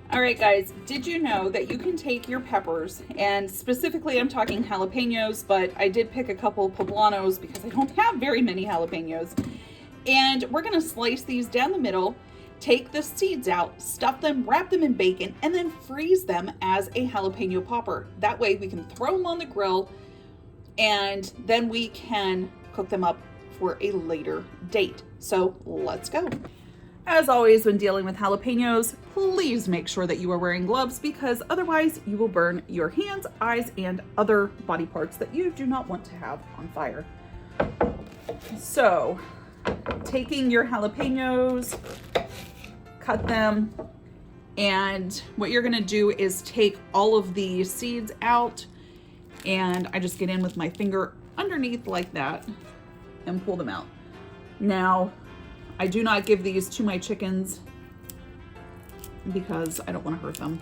All right, guys, did you know that you can take your peppers, and specifically I'm talking jalapenos, but I did pick a couple poblanos because I don't have very many jalapenos, and we're gonna slice these down the middle, take the seeds out, stuff them, wrap them in bacon, and then freeze them as a jalapeno popper. That way we can throw them on the grill, and then we can cook them up for a later date. So let's go. As always, when dealing with jalapenos, please make sure that you are wearing gloves because otherwise you will burn your hands, eyes, and other body parts that you do not want to have on fire. So, taking your jalapenos, cut them, and what you're gonna do is take all of the seeds out, and I just get in with my finger underneath like that and pull them out. Now, I do not give these to my chickens because I don't want to hurt them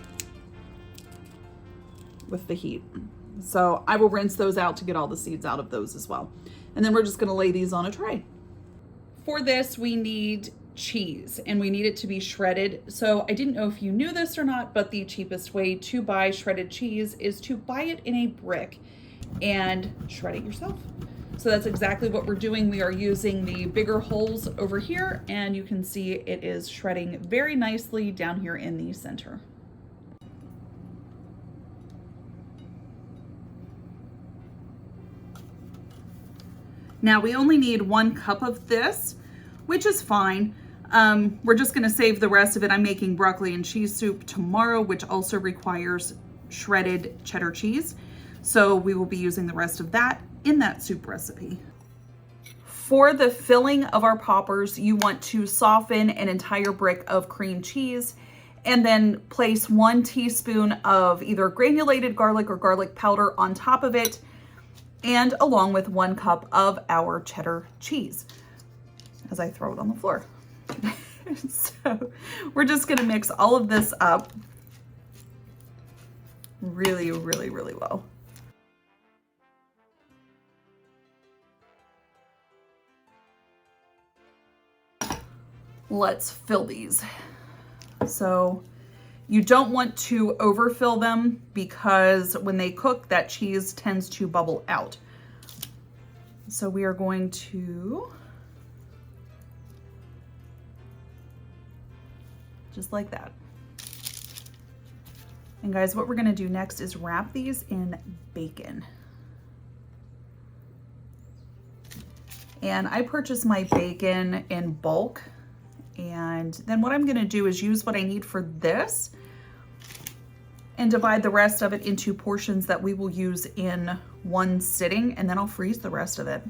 with the heat. So I will rinse those out to get all the seeds out of those as well. And then we're just going to lay these on a tray. For this, we need cheese, and we need it to be shredded. So I didn't know if you knew this or not, but the cheapest way to buy shredded cheese is to buy it in a brick and shred it yourself. So that's exactly what we're doing. We are using the bigger holes over here, and you can see it is shredding very nicely down here in the center. Now we only need 1 cup of this, which is fine. We're just gonna save the rest of it. I'm making broccoli and cheese soup tomorrow, which also requires shredded cheddar cheese. So we will be using the rest of that in that soup recipe. For the filling of our poppers, you want to soften an entire brick of cream cheese and then place 1 teaspoon of either granulated garlic or garlic powder on top of it, and along with 1 cup of our cheddar cheese as I throw it on the floor. So we're just gonna mix all of this up really, really, really well. Let's fill these. So you don't want to overfill them because when they cook, that cheese tends to bubble out. So we are going to just like that. And guys, what we're gonna do next is wrap these in bacon. And I purchased my bacon in bulk. And then what I'm gonna do is use what I need for this and divide the rest of it into portions that we will use in one sitting, and then I'll freeze the rest of it.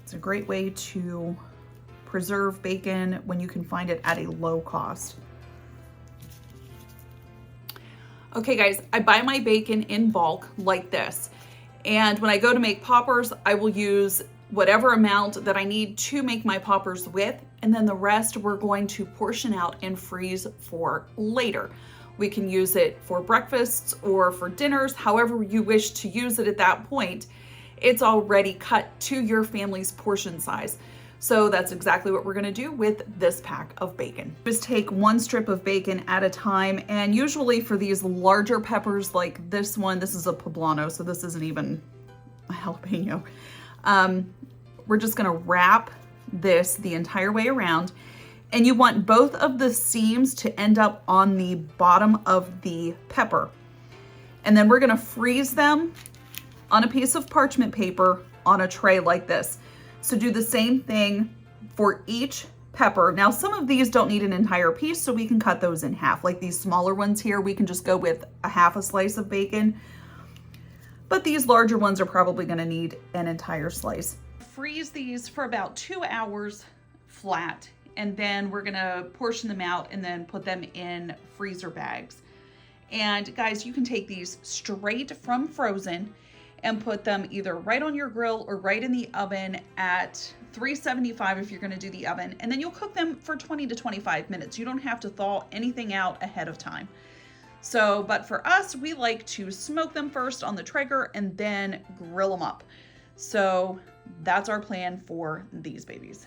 It's a great way to preserve bacon when you can find it at a low cost. Okay guys, I buy my bacon in bulk like this. And when I go to make poppers, I will use whatever amount that I need to make my poppers with, and then the rest we're going to portion out and freeze for later. We can use it for breakfasts or for dinners, however you wish to use it at that point. It's already cut to your family's portion size. So that's exactly what we're gonna do with this pack of bacon. Just take 1 strip of bacon at a time, and usually for these larger peppers like this one, this is a poblano, so this isn't even a jalapeno. We're just gonna wrap this the entire way around, and you want both of the seams to end up on the bottom of the pepper. And then we're gonna freeze them on a piece of parchment paper on a tray like this. So do the same thing for each pepper. Now, some of these don't need an entire piece, so we can cut those in half. Like these smaller ones here, we can just go with a half a slice of bacon. But these larger ones are probably gonna need an entire slice. Freeze these for about 2 hours flat, and then we're gonna portion them out and then put them in freezer bags. And guys, you can take these straight from frozen and put them either right on your grill or right in the oven at 375 if you're gonna do the oven, and then you'll cook them for 20 to 25 minutes. You don't have to thaw anything out ahead of time. So, but for us, we like to smoke them first on the Traeger and then grill them up. So that's our plan for these babies.